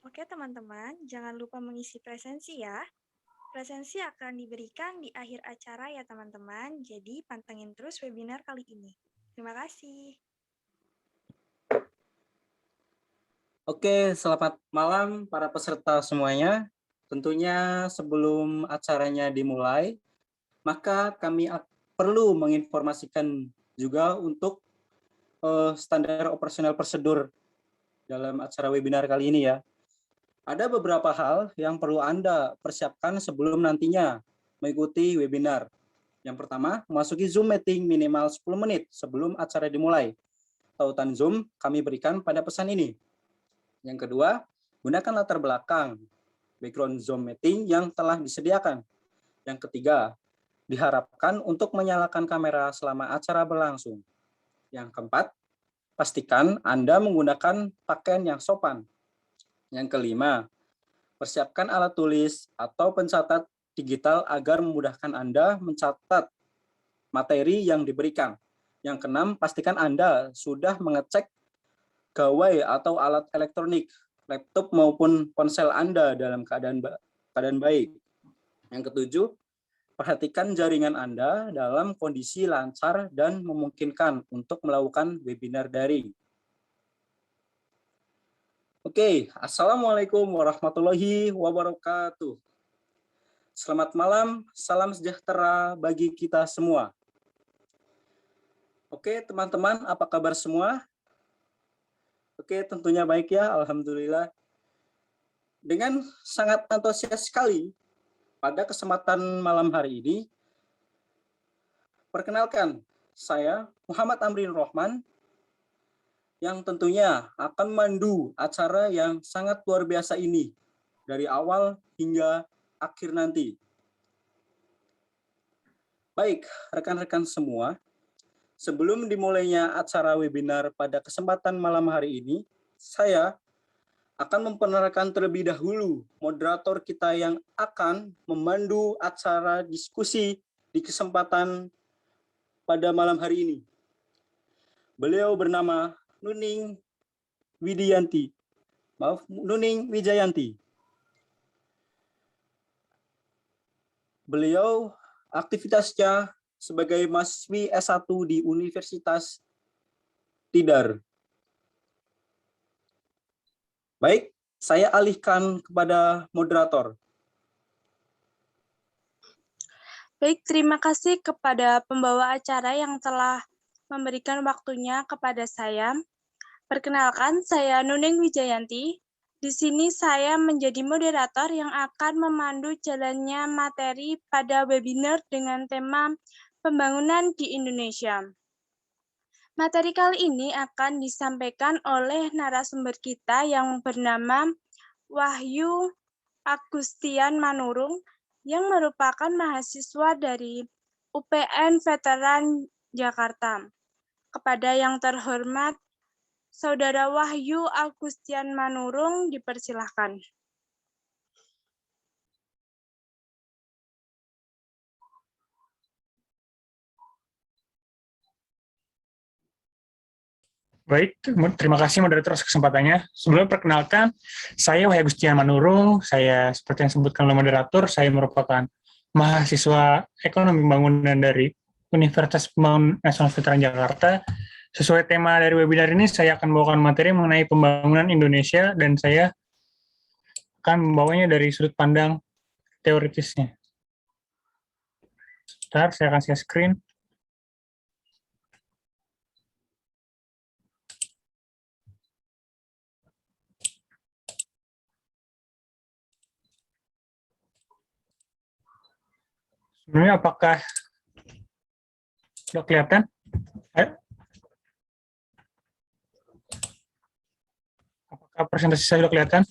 Oke teman-teman, jangan lupa mengisi presensi ya. Presensi akan diberikan di akhir acara ya teman-teman, jadi pantengin terus webinar kali ini. Terima kasih. Oke, selamat malam para peserta semuanya. Tentunya sebelum acaranya dimulai, maka kami perlu menginformasikan juga untuk standar operasional prosedur dalam acara webinar kali ini ya. Ada beberapa hal yang perlu Anda persiapkan sebelum nantinya mengikuti webinar. Yang pertama, memasuki Zoom meeting minimal 10 menit sebelum acara dimulai. Tautan Zoom kami berikan pada pesan ini. Yang kedua, gunakan latar belakang background Zoom meeting yang telah disediakan. Yang ketiga, diharapkan untuk menyalakan kamera selama acara berlangsung. Yang keempat, pastikan Anda menggunakan pakaian yang sopan. Yang kelima, persiapkan alat tulis atau pencatat digital agar memudahkan Anda mencatat materi yang diberikan. Yang keenam, pastikan Anda sudah mengecek gawai atau alat elektronik, laptop maupun ponsel Anda dalam keadaan baik. Yang ketujuh, perhatikan jaringan Anda dalam kondisi lancar dan memungkinkan untuk melakukan webinar daring. Oke, Assalamualaikum warahmatullahi wabarakatuh. Selamat malam, salam sejahtera bagi kita semua. Oke, teman-teman, apa kabar semua? Oke, tentunya baik ya, alhamdulillah. Dengan sangat antusias sekali pada kesempatan malam hari ini, perkenalkan, saya Muhammad Amrin Rohman, yang tentunya akan memandu acara yang sangat luar biasa ini, dari awal hingga akhir nanti. Baik, rekan-rekan semua, sebelum dimulainya acara webinar pada kesempatan malam hari ini, saya akan memperkenalkan terlebih dahulu moderator kita yang akan memandu acara diskusi di kesempatan pada malam hari ini. Beliau bernama Nuning Wijayanti. Beliau aktivitasnya sebagai mahasiswi S1 di Universitas Tidar. Baik, saya alihkan kepada moderator. Baik, terima kasih kepada pembawa acara yang telah memberikan waktunya kepada saya. Perkenalkan, saya Nuning Wijayanti. Di sini saya menjadi moderator yang akan memandu jalannya materi pada webinar dengan tema pembangunan di Indonesia. Materi kali ini akan disampaikan oleh narasumber kita yang bernama Wahyu Agustian Manurung, yang merupakan mahasiswa dari UPN Veteran Jakarta. Kepada yang terhormat, Saudara Wahyu Agustian Manurung, dipersilahkan. Baik, terima kasih moderator atas kesempatannya. Sebelum perkenalkan, saya Wahyu Agustian Manurung. Saya seperti yang disebutkan oleh moderator, saya merupakan mahasiswa Ekonomi Pembangunan dari Universitas Pembangunan Nasional Veteran Jakarta. Sesuai tema dari webinar ini, saya akan membawakan materi mengenai pembangunan Indonesia dan saya akan membawanya dari sudut pandang teoritisnya. Sebentar, saya akan share screen. Sebenarnya apakah sudah kelihatan? Apakah presentasi saya sudah kelihatan?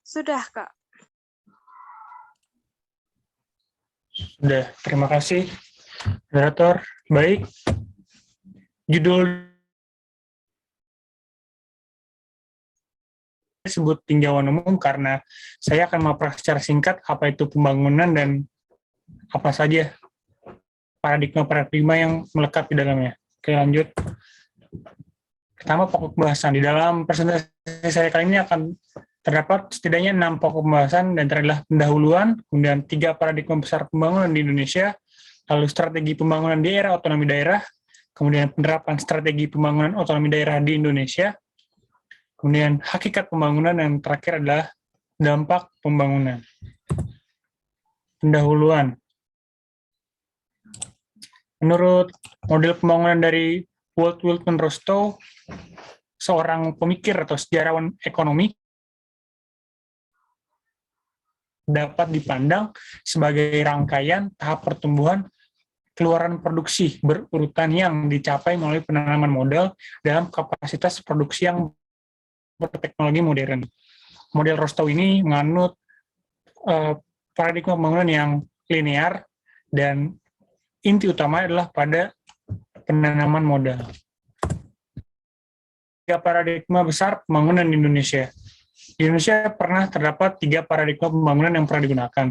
Sudah, Kak. Sudah, terima kasih, moderator. Baik, judul disebut tinjauan umum karena saya akan memaparkan secara singkat apa itu pembangunan dan apa saja paradigma-paradigma yang melekat di dalamnya. Oke, lanjut. Pertama, pokok pembahasan. Di dalam presentasi saya kali ini akan terdapat setidaknya 6 pokok pembahasan, dan adalah pendahuluan, kemudian 3 paradigma besar pembangunan di Indonesia, lalu strategi pembangunan di era otonomi daerah, kemudian penerapan strategi pembangunan otonomi daerah di Indonesia, kemudian hakikat pembangunan, dan terakhir adalah dampak pembangunan. Pendahuluan. Menurut model pembangunan dari Walt Whitman Rostow, seorang pemikir atau sejarawan ekonomi, dapat dipandang sebagai rangkaian tahap pertumbuhan keluaran produksi berurutan yang dicapai melalui penanaman modal dalam kapasitas produksi yang berteknologi modern. Model Rostow ini menganut paradigma pembangunan yang linear, dan inti utama adalah pada penanaman modal. 3 paradigma besar pembangunan di Indonesia. Di Indonesia pernah terdapat 3 paradigma pembangunan yang pernah digunakan.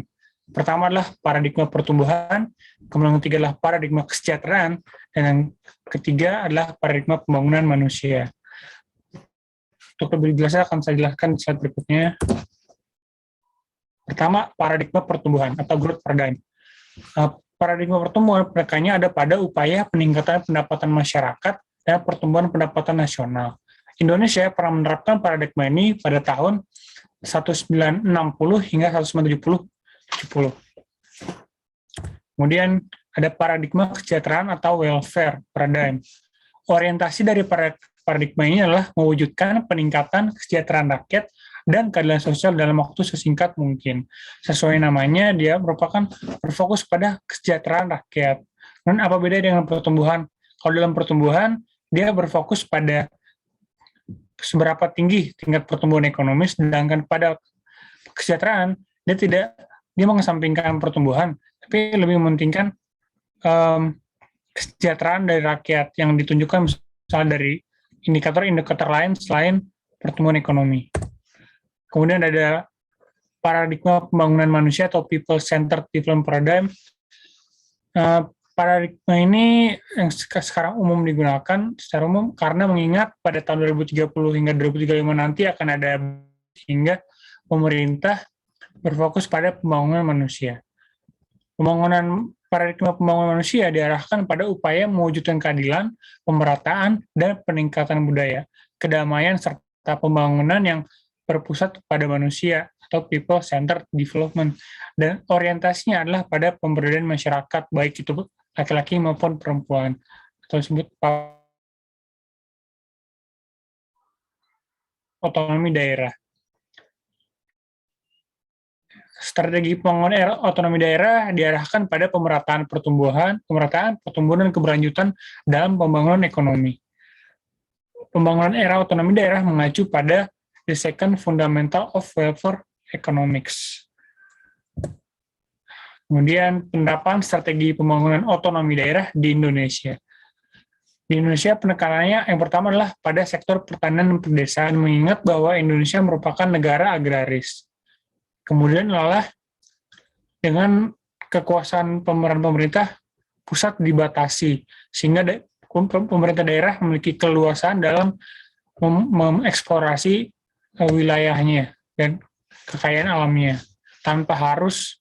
Pertama adalah paradigma pertumbuhan, kemudian yang ketiga adalah paradigma kesejahteraan, dan yang ketiga adalah paradigma pembangunan manusia. Untuk lebih jelasnya akan saya jelaskan di slide berikutnya. Pertama, paradigma pertumbuhan atau growth paradigm. Paradigma pertumbuhan penekannya ada pada upaya peningkatan pendapatan masyarakat dan pertumbuhan pendapatan nasional. Indonesia pernah menerapkan paradigma ini pada tahun 1960 hingga 1970. Kemudian ada paradigma kesejahteraan atau welfare paradigm. Orientasi dari paradigma ini adalah mewujudkan peningkatan kesejahteraan rakyat dan keadilan sosial dalam waktu sesingkat mungkin. Sesuai namanya, dia merupakan berfokus pada kesejahteraan rakyat. Dan apa beda dengan pertumbuhan? Kalau dalam pertumbuhan, dia berfokus pada seberapa tinggi tingkat pertumbuhan ekonomi, sedangkan pada kesejahteraan, dia mengesampingkan pertumbuhan, tapi lebih mementingkan kesejahteraan dari rakyat yang ditunjukkan misalnya dari indikator-indikator lain selain pertumbuhan ekonomi. Kemudian ada paradigma pembangunan manusia atau people-centered development paradigm. Paradigma ini yang sekarang umum digunakan secara umum karena mengingat pada tahun 2030 hingga 2035 nanti akan ada hingga pemerintah berfokus pada pembangunan manusia. Paradigma pembangunan manusia diarahkan pada upaya mewujudkan keadilan, pemerataan, dan peningkatan budaya, kedamaian, serta pembangunan yang berpusat pada manusia atau people-centered development, dan orientasinya adalah pada pemberdayaan masyarakat, baik itu laki-laki maupun perempuan, atau disebut otonomi daerah. Strategi pembangunan era otonomi daerah diarahkan pada pemerataan pertumbuhan, dan keberlanjutan dalam pembangunan ekonomi. Pembangunan era otonomi daerah mengacu pada the second fundamental of welfare economics. Kemudian penerapan strategi pembangunan otonomi daerah di Indonesia. Di Indonesia penekanannya yang pertama adalah pada sektor pertanian dan pedesaan, mengingat bahwa Indonesia merupakan negara agraris. Kemudian adalah dengan kekuasaan pemerintah pusat dibatasi, sehingga pemerintah daerah memiliki keluasan dalam mengeksplorasi wilayahnya dan kekayaan alamnya tanpa harus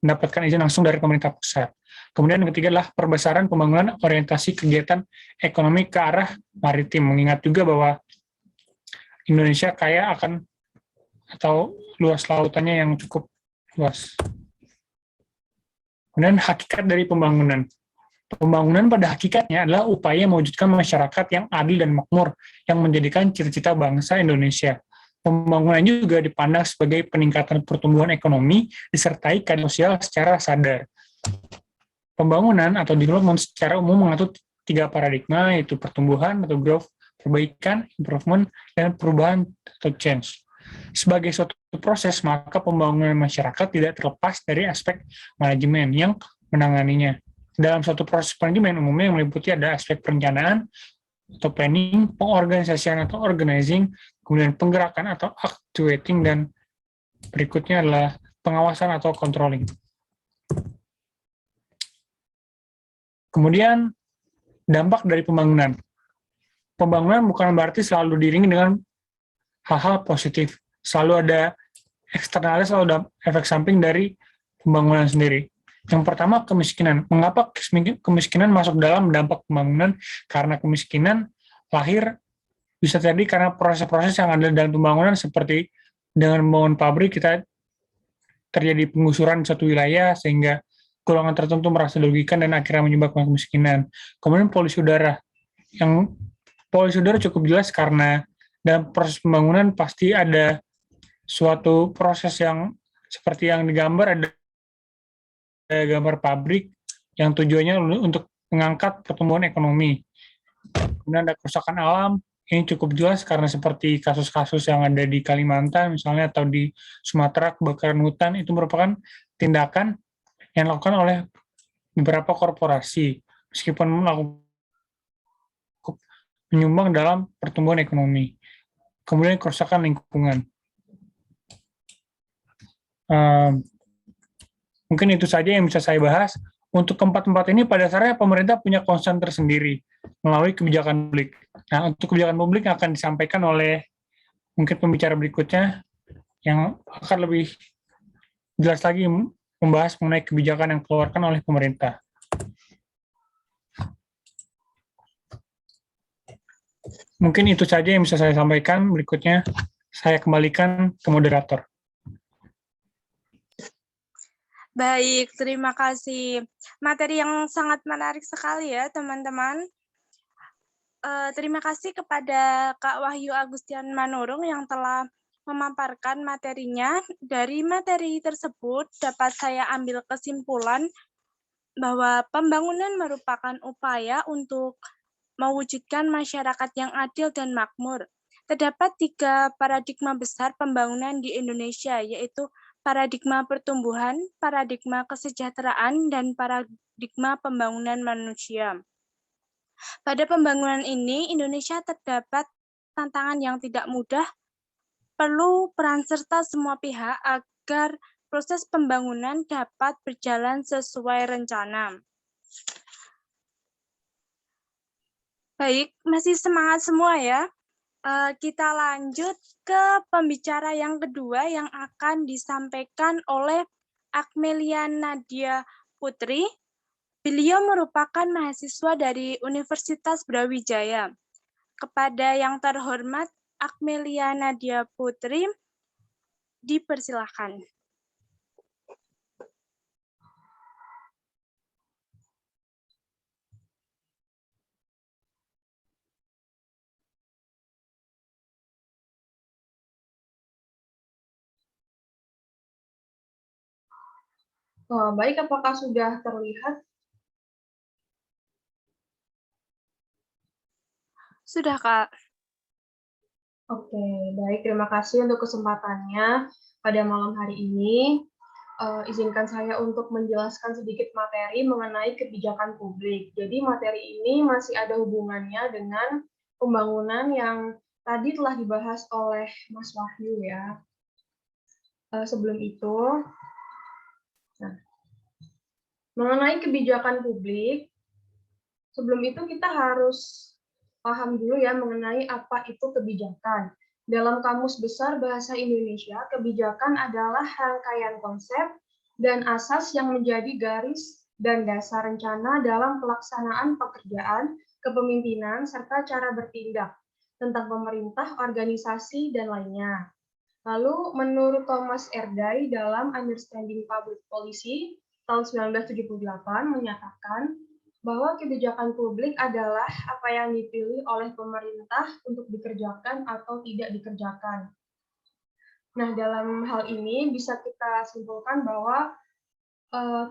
mendapatkan izin langsung dari pemerintah pusat. Kemudian yang ketiga adalah perbesaran pembangunan orientasi kegiatan ekonomi ke arah maritim, mengingat juga bahwa Indonesia kaya akan atau luas lautannya yang cukup luas. Kemudian hakikat dari pembangunan. Pembangunan pada hakikatnya adalah upaya mewujudkan masyarakat yang adil dan makmur, yang menjadikan cita-cita bangsa Indonesia. Pembangunan juga dipandang sebagai peningkatan pertumbuhan ekonomi disertai keadilan sosial secara sadar. Pembangunan atau development secara umum mengatur 3 paradigma, yaitu pertumbuhan atau growth, perbaikan, improvement, dan perubahan atau change. Sebagai suatu proses, maka pembangunan masyarakat tidak terlepas dari aspek manajemen yang menanganinya. Dalam suatu proses manajemen umumnya yang meliputi ada aspek perencanaan atau planning, pengorganisasian atau organizing, kemudian penggerakan atau actuating, dan berikutnya adalah pengawasan atau controlling. Kemudian dampak dari pembangunan. pembangunan bukan berarti selalu diiringi dengan hal-hal positif. Selalu ada eksternalnya, selalu ada efek samping dari pembangunan sendiri. Yang pertama, kemiskinan. Mengapa kemiskinan masuk dalam dampak pembangunan? Karena kemiskinan lahir bisa terjadi karena proses-proses yang ada dalam pembangunan, seperti dengan membangun pabrik, kita terjadi penggusuran di suatu wilayah, sehingga golongan tertentu merasa dirugikan dan akhirnya menyebabkan kemiskinan. Kemudian polusi udara. Yang polusi udara cukup jelas karena dalam proses pembangunan pasti ada suatu proses yang seperti yang digambar, ada gambar pabrik yang tujuannya untuk mengangkat pertumbuhan ekonomi. Kemudian ada kerusakan alam, ini cukup jelas karena seperti kasus-kasus yang ada di Kalimantan misalnya atau di Sumatera, kebakaran hutan, itu merupakan tindakan yang dilakukan oleh beberapa korporasi, meskipun menyumbang dalam pertumbuhan ekonomi. Kemudian kerusakan lingkungan. Mungkin itu saja yang bisa saya bahas. Untuk keempat-empat ini pada dasarnya pemerintah punya concern tersendiri melalui kebijakan publik. Nah, untuk kebijakan publik yang akan disampaikan oleh mungkin pembicara berikutnya yang akan lebih jelas lagi membahas mengenai kebijakan yang dikeluarkan oleh pemerintah. Mungkin itu saja yang bisa saya sampaikan. Berikutnya saya kembalikan ke moderator. Baik, terima kasih. Materi yang sangat menarik sekali ya, teman-teman. Terima kasih kepada Kak Wahyu Agustian Manurung yang telah memaparkan materinya. Dari materi tersebut dapat saya ambil kesimpulan bahwa pembangunan merupakan upaya untuk mewujudkan masyarakat yang adil dan makmur. Terdapat 3 paradigma besar pembangunan di Indonesia, yaitu paradigma pertumbuhan, paradigma kesejahteraan, dan paradigma pembangunan manusia. Pada pembangunan ini, Indonesia terdapat tantangan yang tidak mudah, perlu peran serta semua pihak agar proses pembangunan dapat berjalan sesuai rencana. Baik, masih semangat semua ya. Kita lanjut ke pembicara yang kedua yang akan disampaikan oleh Akmelia Nadia Putri. Beliau merupakan mahasiswa dari Universitas Brawijaya. Kepada yang terhormat Akmelia Nadia Putri, dipersilahkan. Baik, apakah sudah terlihat? Sudah, Kak. Oke, baik. Terima kasih untuk kesempatannya pada malam hari ini. Izinkan saya untuk menjelaskan sedikit materi mengenai kebijakan publik. Jadi materi ini masih ada hubungannya dengan pembangunan yang tadi telah dibahas oleh Mas Wahyu ya. Sebelum itu, mengenai kebijakan publik, sebelum itu kita harus paham dulu ya mengenai apa itu kebijakan. Dalam Kamus Besar Bahasa Indonesia, kebijakan adalah rangkaian konsep dan asas yang menjadi garis dan dasar rencana dalam pelaksanaan pekerjaan, kepemimpinan, serta cara bertindak tentang pemerintah, organisasi, dan lainnya. Lalu, menurut Thomas Erdai dalam Understanding Public Policy tahun 1978 menyatakan bahwa kebijakan publik adalah apa yang dipilih oleh pemerintah untuk dikerjakan atau tidak dikerjakan. Nah, dalam hal ini bisa kita simpulkan bahwa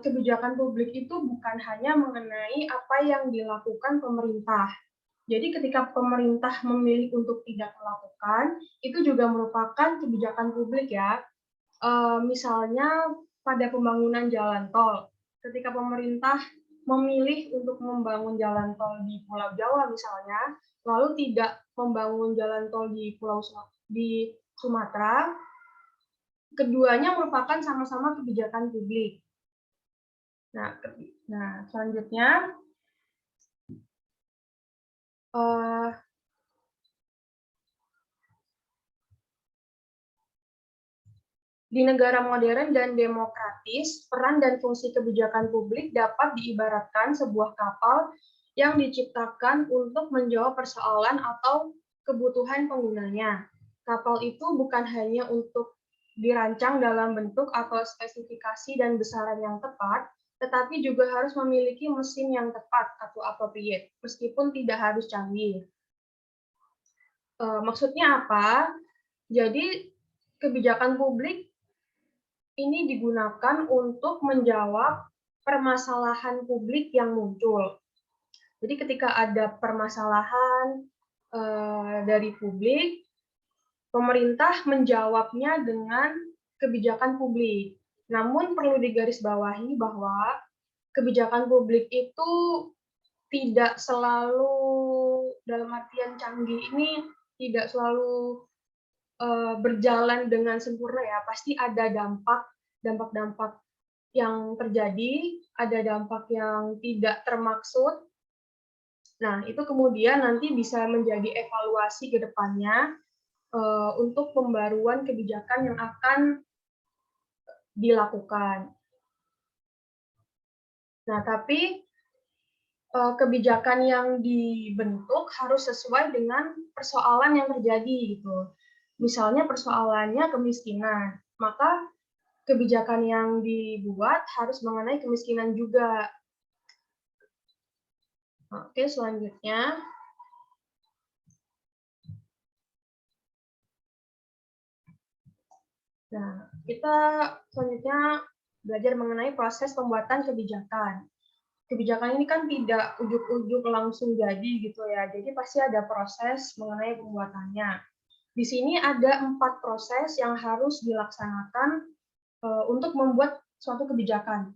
kebijakan publik itu bukan hanya mengenai apa yang dilakukan pemerintah. Jadi ketika pemerintah memilih untuk tidak melakukan, itu juga merupakan kebijakan publik ya. Misalnya pada pembangunan jalan tol, ketika pemerintah memilih untuk membangun jalan tol di Pulau Jawa misalnya, lalu tidak membangun jalan tol di Sumatera, keduanya merupakan sama-sama kebijakan publik. Nah, selanjutnya Di negara modern dan demokratis, peran dan fungsi kebijakan publik dapat diibaratkan sebuah kapal yang diciptakan untuk menjawab persoalan atau kebutuhan penggunanya. Kapal itu bukan hanya untuk dirancang dalam bentuk atau spesifikasi dan besaran yang tepat, tetapi juga harus memiliki mesin yang tepat atau appropriate, meskipun tidak harus canggih. Maksudnya apa? Jadi, kebijakan publik ini digunakan untuk menjawab permasalahan publik yang muncul. Jadi ketika ada permasalahan dari publik, pemerintah menjawabnya dengan kebijakan publik. Namun perlu digarisbawahi bahwa kebijakan publik itu tidak selalu, dalam artian canggih ini, tidak selalu berjalan dengan sempurna ya, pasti ada dampak-dampak yang terjadi, ada dampak yang tidak termaksud. Nah, itu kemudian nanti bisa menjadi evaluasi ke depannya untuk pembaruan kebijakan yang akan dilakukan. Nah, tapi kebijakan yang dibentuk harus sesuai dengan persoalan yang terjadi gitu. Misalnya persoalannya kemiskinan, maka kebijakan yang dibuat harus mengenai kemiskinan juga. Oke, selanjutnya. Nah, kita selanjutnya belajar mengenai proses pembuatan kebijakan. Kebijakan ini kan tidak ujuk-ujuk langsung jadi gitu ya, jadi pasti ada proses mengenai pembuatannya. Di sini ada 4 proses yang harus dilaksanakan untuk membuat suatu kebijakan.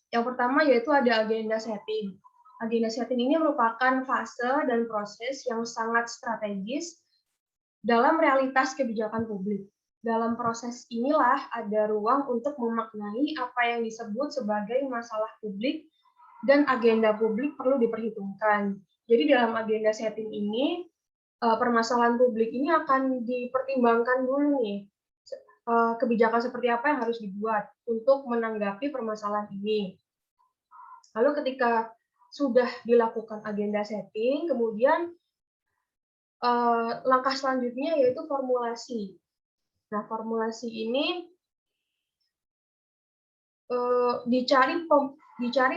Yang pertama yaitu ada agenda setting. Agenda setting ini merupakan fase dan proses yang sangat strategis dalam realitas kebijakan publik. Dalam proses inilah ada ruang untuk memaknai apa yang disebut sebagai masalah publik dan agenda publik perlu diperhitungkan. Jadi dalam agenda setting ini, permasalahan publik ini akan dipertimbangkan dulu nih, kebijakan seperti apa yang harus dibuat untuk menanggapi permasalahan ini. Lalu ketika sudah dilakukan agenda setting, kemudian langkah selanjutnya yaitu formulasi. Nah, formulasi ini dicari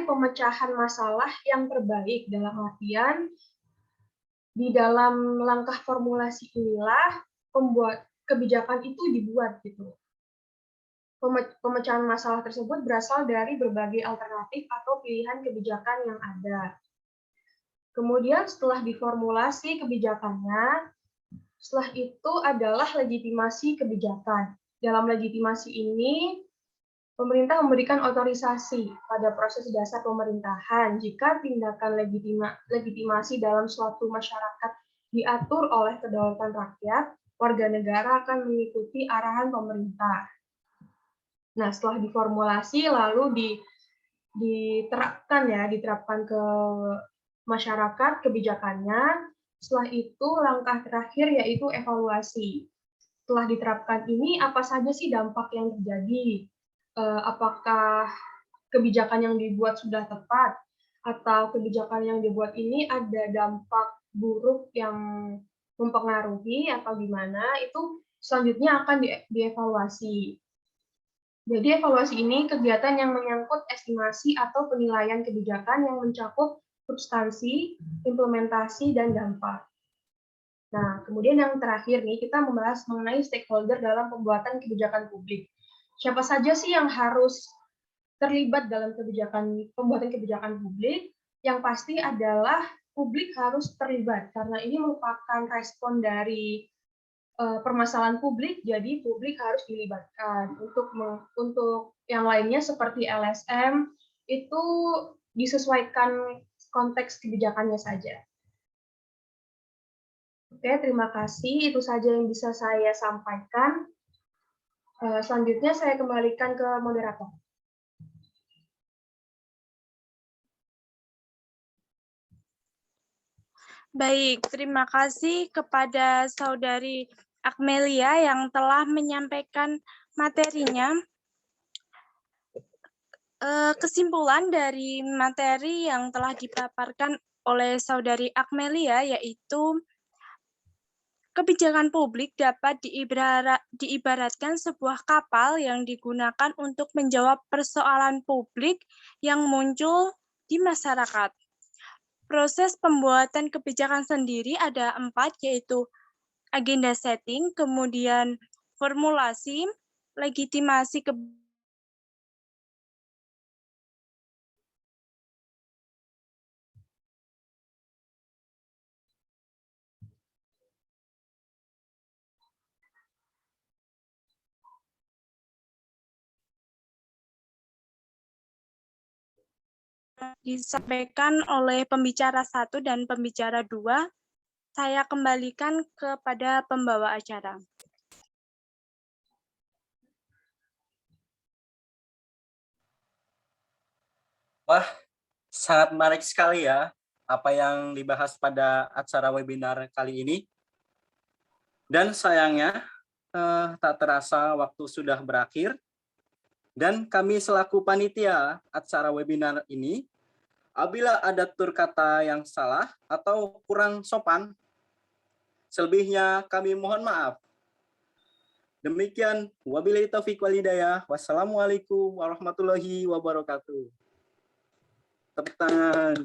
pemecahan masalah yang terbaik, dalam artian di dalam langkah formulasi inilah pembuat kebijakan itu dibuat gitu. Pemecahan masalah tersebut berasal dari berbagai alternatif atau pilihan kebijakan yang ada. Kemudian setelah diformulasi kebijakannya, setelah itu adalah legitimasi kebijakan. Dalam legitimasi ini, pemerintah memberikan otorisasi pada proses dasar pemerintahan jika tindakan legitimasi dalam suatu masyarakat diatur oleh kedaulatan rakyat, warga negara akan mengikuti arahan pemerintah. Nah, setelah diformulasi lalu diterapkan ke masyarakat kebijakannya. Setelah itu langkah terakhir yaitu evaluasi. Setelah diterapkan ini apa saja sih dampak yang terjadi? Apakah kebijakan yang dibuat sudah tepat atau kebijakan yang dibuat ini ada dampak buruk yang mempengaruhi atau gimana, itu selanjutnya akan dievaluasi. Jadi evaluasi ini kegiatan yang menyangkut estimasi atau penilaian kebijakan yang mencakup substansi, implementasi, dan dampak. Nah, kemudian yang terakhir nih, kita membahas mengenai stakeholder dalam pembuatan kebijakan publik. Siapa saja sih yang harus terlibat dalam pembuatan kebijakan publik? Yang pasti adalah publik harus terlibat, karena ini merupakan respon dari permasalahan publik, jadi publik harus dilibatkan. Untuk yang lainnya seperti LSM, itu disesuaikan konteks kebijakannya saja. Oke, terima kasih. Itu saja yang bisa saya sampaikan. Selanjutnya saya kembalikan ke moderator. Baik, terima kasih kepada Saudari Akmelia yang telah menyampaikan materinya. Kesimpulan dari materi yang telah dipaparkan oleh Saudari Akmelia yaitu kebijakan publik dapat diibaratkan sebuah kapal yang digunakan untuk menjawab persoalan publik yang muncul di masyarakat. Proses pembuatan kebijakan sendiri ada 4, yaitu agenda setting, kemudian formulasi, legitimasi disampaikan oleh pembicara 1 dan pembicara 2. Saya kembalikan kepada pembawa acara. Wah, sangat menarik sekali ya apa yang dibahas pada acara webinar kali ini. Dan sayangnya tak terasa waktu sudah berakhir. Dan kami selaku panitia acara webinar ini, apabila ada tutur kata yang salah atau kurang sopan, selebihnya kami mohon maaf. Demikian, wabillahi taufiq wal hidayah. Wassalamualaikum warahmatullahi wabarakatuh. Tepuk tangan.